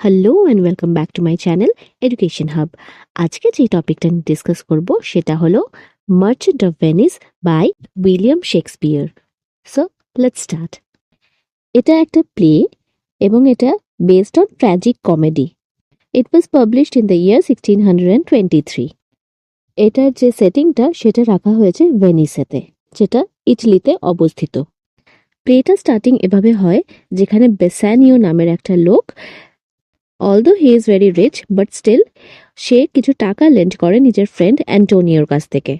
Hello and welcome back to my channel education hub. আজকে যে টপিকটা ডিসকাস করব সেটা হলো merchant of Venice by William Shakespeare. So let's start. এটা একটা প্লে এবং এটা based on tragic comedy. It was published in the year 1623। এটার যে সেটিংটা সেটা রাখা হয়েছে ভেনিসেতে, যেটা ইটালিতে অবস্থিত। প্লেটা স্টার্টিং এভাবে হয়, যেখানে বেসানিও নামের একটা লোক, although he is very rich but still, সে কিছু টাকা লেন্ড করে নিজের ফ্রেন্ড অ্যান্টোনিওর কাছ থেকে।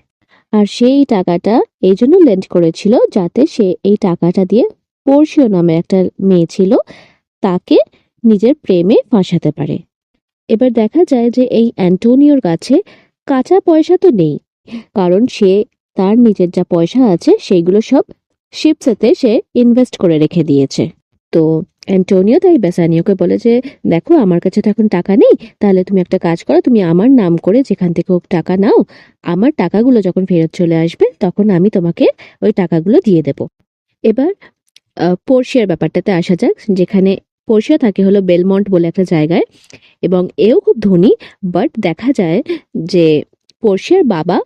আর সেই টাকাটা এই জন্য লেন্ড করেছিল যাতে সে এই টাকাটা দিয়ে পোর্সিও নামে একটা মেয়ে ছিল তাকে নিজের প্রেমে ফাঁসাতে পারে। এবার দেখা যায় যে এই অ্যান্টোনিওর কাছে কাঁচা পয়সা তো নেই, কারণ সে তার নিজের যা পয়সা আছে সেইগুলো সব শিপসেতে সে ইনভেস্ট করে রেখে দিয়েছে। তো অ্যান্টোনিও তাই বেসানিওকে বলে যে দেখো, আমার কাছে তো এখন টাকা নেই, তাহলে তুমি একটা কাজ করো, তুমি আমার নাম করে যেখান থেকে হোক টাকা নাও, আমার টাকাগুলো যখন ফেরত চলে আসবে তখন আমি তোমাকে ওই টাকাগুলো দিয়ে দেব। এবার পোর্শিয়ার ব্যাপারটাতে আসা যাক, যেখানে পোর্শিয়া থাকে হলো বেলমন্ট বলে একটা জায়গায়, এবং এও খুব ধনী। বাট দেখা যায় যে পোর্শিয়ার বাবা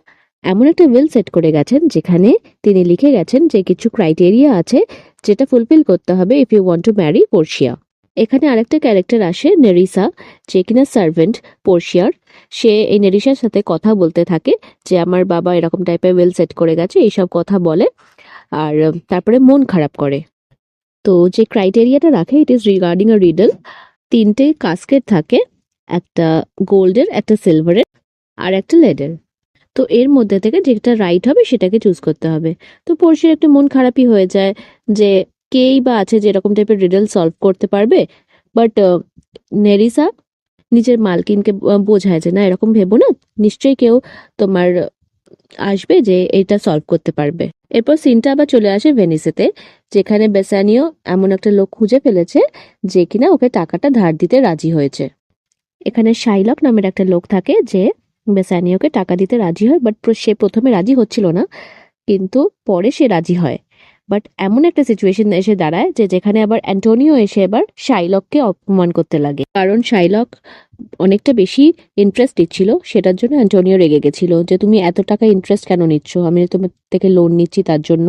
এমন একটা উইল সেট করে গেছেন যেখানে তিনি লিখে গেছেন যে কিছু ক্রাইটেরিয়া আছে যেটা ফুলফিল করতে হবে if you want to marry Portia. এখানে আরেকটা ক্যারেক্টার আসে, নেরিসা, যে কিনা সার্ভেন্ট পোর্শিয়ার। সে এই নেরিসার সাথে কথা বলতে থাকে যে আমার বাবা এরকম টাইপের উইল সেট করে গেছে, এইসব কথা বলে, আর তারপরে মন খারাপ করে। তো যে ক্রাইটেরিয়াটা রাখে, it is regarding a riddle. তিনটে কাস্কেট থাকে, একটা গোল্ডের, একটা সিলভারের, আর একটা লেডের। তো এর মধ্যে থেকে যেটা রাইট হবে সেটাকে চুজ করতে হবে। তো পড়শির একটা মন খারাপই হয়ে যায় যে কেই বা আছে যে এরকম টাইপের রিডল সলভ করতে পারবে। বাট নেরিসা নিজের মালকিনকে বোঝায় যে না, এরকম ভেবো না, নিশ্চয়ই কেউ তোমার আসবে যে এটা সলভ করতে পারবে। এরপর সিনটা আবার চলে আসে ভেনিসেতে, যেখানে বেসানিও এমন একটা লোক খুঁজে ফেলেছে যে কিনা ওকে টাকাটা ধার দিতে রাজি হয়েছে। এখানে শাইলক নামের একটা লোক থাকে যে বেসানিওকে টাকা দিতে রাজি হয়, বাট সে প্রথমে রাজি হচ্ছিল না, কিন্তু পরে সে রাজি হয়। বাট এমন একটা সিচুয়েশন এসে দাঁড়ায় যে যেখানে আবার অ্যান্টোনিও এসে এবার শাইলককে অপমান করতে লাগে, কারণ শাইলক অনেকটা বেশি ইন্টারেস্ট দিচ্ছিল। সেটার জন্য অ্যান্টোনিও রেগে গেছিল যে তুমি এত টাকা ইন্টারেস্ট কেন নিচ্ছ, আমি তোমার থেকে লোন নিচ্ছি তার জন্য।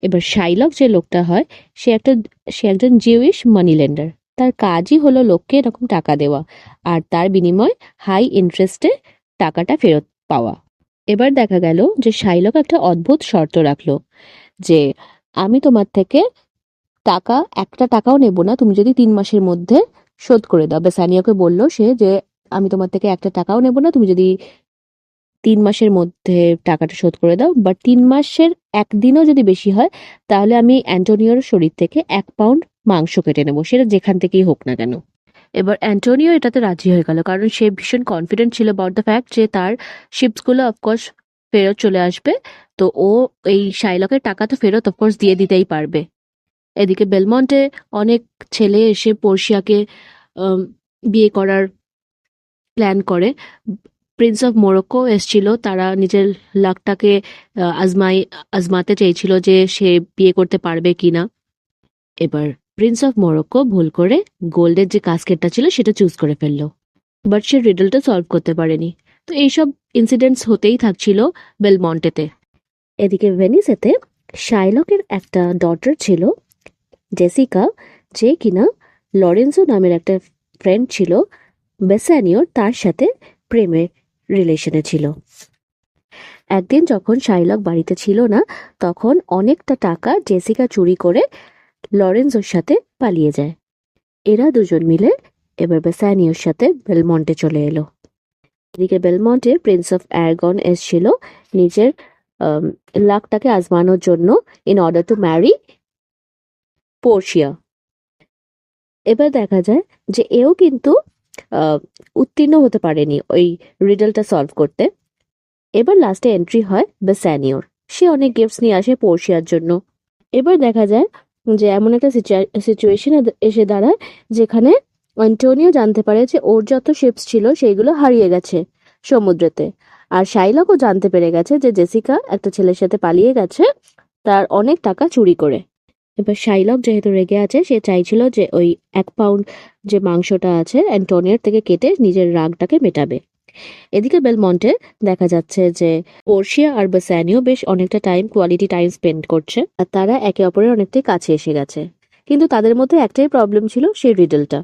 এবার শাইলক যে লোকটা হয়, সে একজন জিউইশ মানি লেন্ডার। তার কাজই হলো লোককে এরকম টাকা দেওয়া আর তার বিনিময় হাই ইন্টারেস্টে টাকাটা ফেরত পাওয়া। এবার দেখা গেল যে শাইলক একটা অদ্ভুত শর্ত রাখলো যে আমি তোমার থেকে একটা টাকাও নেব না, তুমি যদি 3 মাসের মধ্যে শোধ করে দাও। বেসানিয়াকে বলল সে যে আমি তোমার থেকে একটা টাকাও নেব না, তুমি যদি 3 মাসের মধ্যে টাকাটা শোধ করে দাও। বাট 3 মাসের একদিনও যদি বেশি হয় তাহলে আমি অ্যান্টোনিওর শরীর থেকে 1 পাউন্ড মাংস কেটে নেবো, সেটা যেখান থেকেই হোক না কেন। এবার অ্যান্টোনিও এটাতে রাজি হয়ে গেল, কারণ সে ভীষণ কনফিডেন্ট ছিল অ্যাবাউট দ্য ফ্যাক্ট যে তার শিপসগুলো অফকোর্স ফেরত চলে আসবে। তো ও এই শাইলকের টাকা তো ফেরত অফকোর্স দিয়ে দিতেই পারবে। এদিকে বেলমন্টে অনেক ছেলে এসে পোর্শিয়াকে বিয়ে করার প্ল্যান করে। প্রিন্স অফ মোরক্কো এসছিল, তারা নিজের লাকটাকে আজমাতে চেয়েছিল যে সে বিয়ে করতে পারবে কিনা। এবার প্রিন্স অফ মোরক্কো ভুল করে গোল্ডের যে কাস্কেটটা ছিল সেটা চুজ করে ফেললো, বাট সে রিডলটা সলভ করতে পারেনি। তো এইসব ইনসিডেন্টস হতেই থাকছিল বেলমন্টেতে। এদিকে ভেনিসেতে শাইলকের একটা ডটার ছিল, জেসিকা, যে কিনা লরেন্সো নামের একটা ফ্রেন্ড ছিল বেসানিওর, তার সাথে প্রেমের রিলেশনে ছিল। একদিন যখন শাইলক বাড়িতে ছিল না, তখন অনেকটা টাকা জেসিকা চুরি করে লরেন্সোর সাথে পালিয়ে যায়। এরা দুজন মিলে এবার বেসানিওর সাথে বেলমন্টে চলে এলো। এদিকে বেলমন্টে প্রিন্স অফ অ্যারাগন এসেছিল নিজের লাকটাকে আজমানোর জন্য, in order to marry Portia. এবার দেখা যায় যে এও কিন্তু উত্তীর্ণ হতে পারেনি ওই রিডলটা সলভ করতে। এবার লাস্টে এন্ট্রি হয় বেসানিওর, সে অনেক গিফটস নিয়ে আসে পোর্শিয়ার জন্য। এবার দেখা যায় যে এমন একটা সিচুয়েশন এসে দাঁড়ায় যেখানে অ্যান্টোনিও জানতে পারে যে ওর যত শিপস ছিল সেইগুলো হারিয়ে গেছে সমুদ্রেতে, আর শাইলকও জানতে পেরে গেছে যে জেসিকা একটা ছেলের সাথে পালিয়ে গেছে তার অনেক টাকা চুরি করে। এবার শাইলক যেহেতু রেগে আছে, সে চাইছিল যে ওই 1 পাউন্ড যে মাংসটা আছে অ্যান্টোনিওর থেকে কেটে নিজের রাগটাকে মেটাবে। এদিকে বেলমন্টে দেখা যাচ্ছে যে পোর্শিয়া আর বেসানিও বেশ অনেকটা কোয়ালিটি টাইম স্পেন্ড করছে, আর তারা একে অপরের অনেকটাই কাছে এসে গেছে। কিন্তু তাদের মধ্যে একটাই প্রবলেম ছিল, সেই রিডলটা।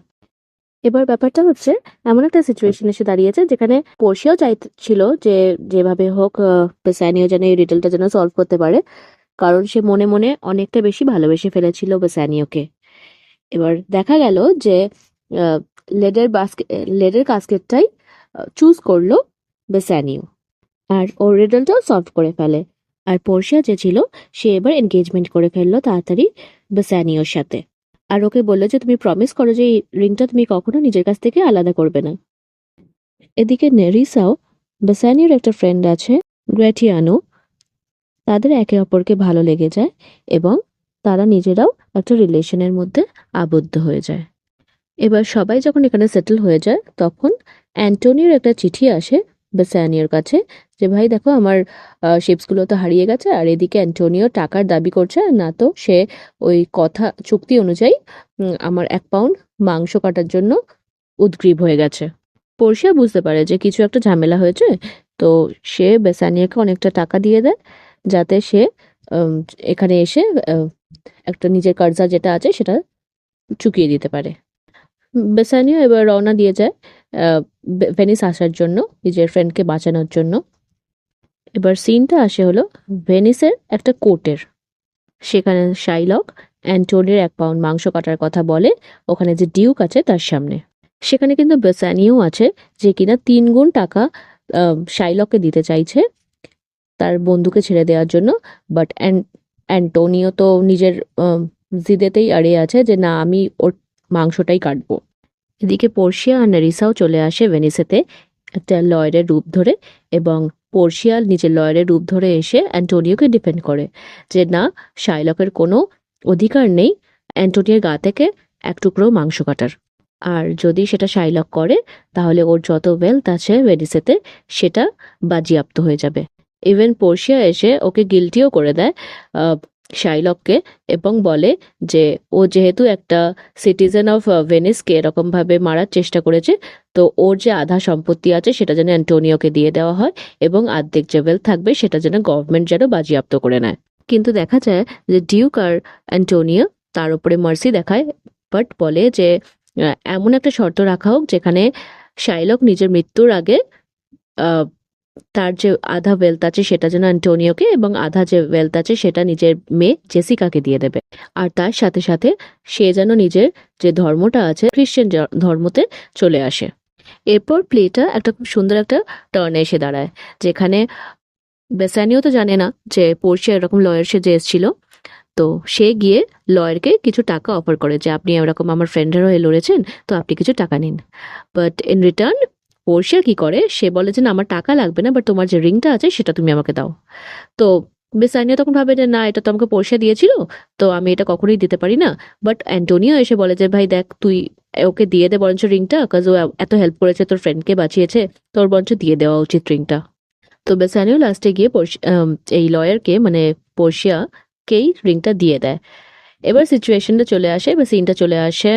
এবার ব্যাপারটা হচ্ছে, এমন একটা সিচুয়েশন এসে দাঁড়িয়েছে যেখানে পোর্শিয়াও চাইছিল যে যেভাবে হোক বেসানিও যেন এই রিডলটা যেন সলভ করতে পারে, কারণ সে মনে মনে অনেকটা বেশি ভালোবেসে ফেলেছিল বেসানিওকে। এবার দেখা গেল যে আহ, লেডের কাস্কেটটাই চুজ করলো বেসানিও, আর ওর রিডলটাও সলভ করে ফেলে। আর পোর্শিয়া যে ছিল, সে এবার এনগেজমেন্ট করে ফেললো তাড়াতাড়ি বেসানিওর সাথে। আর ওকে বললো যে তুমি প্রমিস করো যে এই রিংটা তুমি কখনো নিজের কাছ থেকে আলাদা করবে না। এদিকে নেরিসাও, বেসানিওর একটা ফ্রেন্ড আছে গ্র্যাটিয়ানো, তাদের একে অপরকে ভালো লেগে যায় এবং তারা নিজেরাও একটা রিলেশনের মধ্যে আবদ্ধ হয়ে যায়। এবার সবাই যখন এখানে সেটেল হয়ে যায়, তখন অ্যান্টোনিওর একটা চিঠি আসে বেসানিওর কাছে যে ভাই দেখো, আমার শিপসগুলো তো হারিয়ে গেছে, আর এদিকে অ্যান্টোনিও টাকার দাবি করছে, না তো সে ওই কথা চুক্তি অনুযায়ী আমার 1 পাউন্ড মাংস কাটার জন্য উদগ্রীব হয়ে গেছে। পোর্শিয়া বুঝতে পারে যে কিছু একটা ঝামেলা হয়েছে, তো সে বেসানিয়াকে অনেকটা টাকা দিয়ে দেয় যাতে সে উম, এখানে এসে একটা নিজের কর্জা যেটা আছে সেটা চুকিয়ে দিতে পারে। বেসানিও এবার রওনা দিয়ে যায় ভেনিস আসার জন্য, নিজের ফ্রেন্ডকে বাঁচানোর জন্য। এবার সিনটা আসে হলো ভেনিসের একটা কোর্টের। সেখানে শাইলক অ্যান্টোনির 1 পাউন্ড মাংস কাটার কথা বলে ওখানে যে ডিউক আছে তার সামনে। সেখানে কিন্তু বেসানিও আছে, যে কিনা 3 গুণ টাকা শাইলককে দিতে চাইছে তার বন্ধুকে ছেড়ে দেওয়ার জন্য। বাট অ্যান্টোনিও তো নিজের জিদেতেই আড়ে আছে যে না, আমি ওর মাংসটাই কাটবো। এদিকে পোর্শিয়া আর নারিসাও চলে আসে ভেনিসেতে একটা লয়ারের রূপ ধরে, এবং পোর্শিয়া নিজের লয়ারের রূপ ধরে এসে অ্যান্টোনিওকে ডিফেন্ড করে যে না, শাইলকের কোনো অধিকার নেই অ্যান্টোনিওর গা থেকে এক টুকরো মাংস কাটার। আর যদি সেটা শাইলক করে, তাহলে ওর যত ওয়েলথ আছে ভেনিসেতে সেটা বাজিয়াপ্ত হয়ে যাবে। ইভেন পোর্শিয়া এসে ওকে গিল্টিও করে দেয় শাইলককে, এবং বলে যে ও যেহেতু একটা সিটিজেন অফ ভেনিসকে এরকম ভাবে মারার চেষ্টা করেছে, তো ওর যে আধা সম্পত্তি আছে সেটা যেন অ্যান্টোনিওকে দিয়ে দেওয়া হয়, এবং অর্ধেক যে ওয়েলথ থাকবে সেটা যেন গভর্নমেন্ট যেন বাজিয়াপ্ত করে নেয়। কিন্তু দেখা যায় যে ডিউক আর অ্যান্টোনিও তার উপরে মার্সি দেখায়, বাট বলে যে এমন একটা শর্ত রাখা হোক যেখানে শাইলক নিজের মৃত্যুর আগে আহ, তার যে আধা ওয়েলথ আছে সেটা যেন অ্যান্টোনিওকে, এবং আধা যে ওয়েলথ আছে সেটা নিজের মেয়ে জেসিকাকে দিয়ে দেবে। আর তার সাথে সাথে সে যেন নিজের যে ধর্মটা আছে খ্রিশ্চান ধর্মতে চলে আসে। এরপর প্লেটা একটা খুব সুন্দর একটা টার্নে এসে দাঁড়ায়, যেখানে বেসানিও তো জানে না যে পোর্শিয়া এরকম লয়ার সেজে এসেছিল। তো সে গিয়ে লয়ারকে কিছু টাকা অফার করে যে আপনি এরকম আমার ফ্রেন্ডের হয়ে লড়েছেন, তো আপনি কিছু টাকা নিন। বাট ইন রিটার্ন পোর্শিয়া কি করে, সে বলে যে না, আমার টাকা লাগবে না, বাট তোমার যে রিংটা আছে সেটা তুমি আমাকে দাও। তো বেসানিয়া তখন ভাবে যে না, এটা তো আমাকে পোর্শিয়া দিয়েছিল, তো আমি এটা কখনোই দিতে পারি না। বাট অ্যান্টোনিও এসে বলে যে ভাই দেখ, তুই ওকে দিয়ে দে বরঞ্চ রিংটা, কাজ ও এত হেল্প করেছে, তোর ফ্রেন্ডকে বাঁচিয়েছে, তোর বরঞ্চ দিয়ে দেওয়া উচিত রিংটা। তো বেসানিও লাস্টে গিয়ে এই লয়ারকে মানে পোর্শিয়াকেই রিংটা দিয়ে দেয়। এবার সিচুয়েশনটা চলে আসে বা সিনটা চলে আসে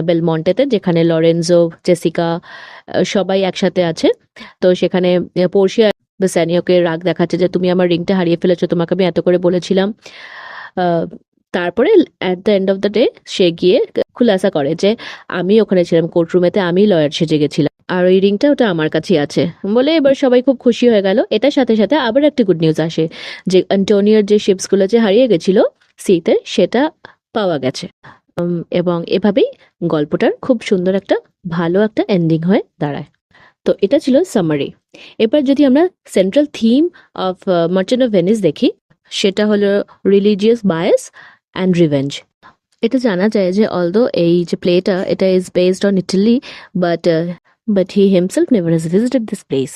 বেলমন্টেতে, যেখানে লরেন্জো, জেসিকা সবাই একসাথে আছে। তো সেখানে পোর্শিয়া বেসানিওকে রাগ দেখাচ্ছে যে তুমি আমার রিংটা হারিয়ে ফেলেছো, তোমাকে আমি এত করে বলেছিলাম। আহ, তারপরে at the end of the day সে গিয়ে খুলাসা করে যে আমি ওখানে ছিলাম কোর্টরুমেতে, আমি লয়ার সেজে গেছিলাম, আর ওই রিংটা ওটা আমার কাছেই আছে বলে। এবার সবাই খুব খুশি হয়ে গেল। এটার সাথে সাথে আবার একটা গুড নিউজ আসে যে অ্যান্টোনিওর যে শিপসগুলো যে হারিয়ে গেছিল সিতে, সেটা পাওয়া গেছে। এবং এভাবেই গল্পটার খুব সুন্দর একটা ভালো একটা এন্ডিং হয়ে দাঁড়ায়। তো এটা ছিল সামারি। এবার যদি আমরা central theme of merchant of Venice দেখি, সেটা হলো রিলিজিয়াস বায়াস অ্যান্ড রিভেঞ্জ। এটা জানা যায় যে অলদো এই যে প্লেটা এটা is based on Italy, but he himself never has visited this place.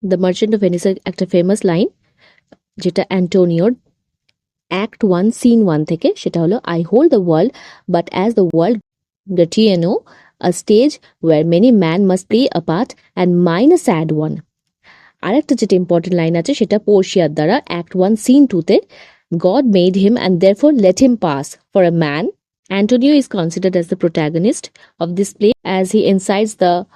The merchant of ভেনিসের একটা ফেমাস লাইন, যেটা অ্যান্টোনিওর Act 1 Scene 1 থেকে, সেটা হলো I hold the world but as the world Gatiano, a stage where many man must play a part and mine a sad one. আরেকটা যেটা important line আছে সেটা পোর্শিয়ার দ্বারা Act 1 Scene 2 তে, God made him and therefore let him pass for a man. Antonio is considered as the protagonist of this play as he incites the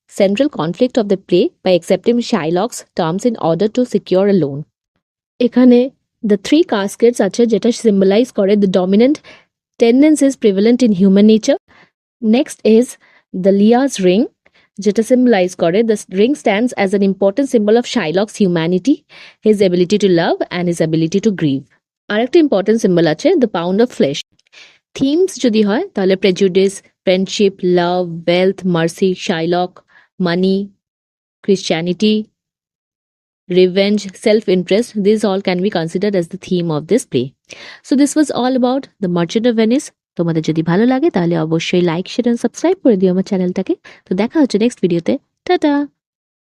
central conflict of the play by accepting Shylock's terms in order to secure a loan. এখানে the three caskets আছে যেটা symbolize করে the dominant tendencies prevalent in human nature. Next is the Leah's ring যেটা symbolize করে the ring stands as an important symbol of Shylock's humanity, his ability to love and his ability to grieve. আরেকটা important symbol আছে the pound of flesh. Themes যদি হয় তাহলে prejudice, friendship, love, wealth, mercy, Shylock, money, Christianity, revenge, self-interest, these all can be considered as the theme of this play. So this was all about The Merchant of Venice. তোমাদের যদি ভালো লাগে তাহলে অবশ্যই like share and subscribe করে দিও আমার চ্যানেলটাকে। তো দেখা হচ্ছে নেক্সট ভিডিওতে। টাটা।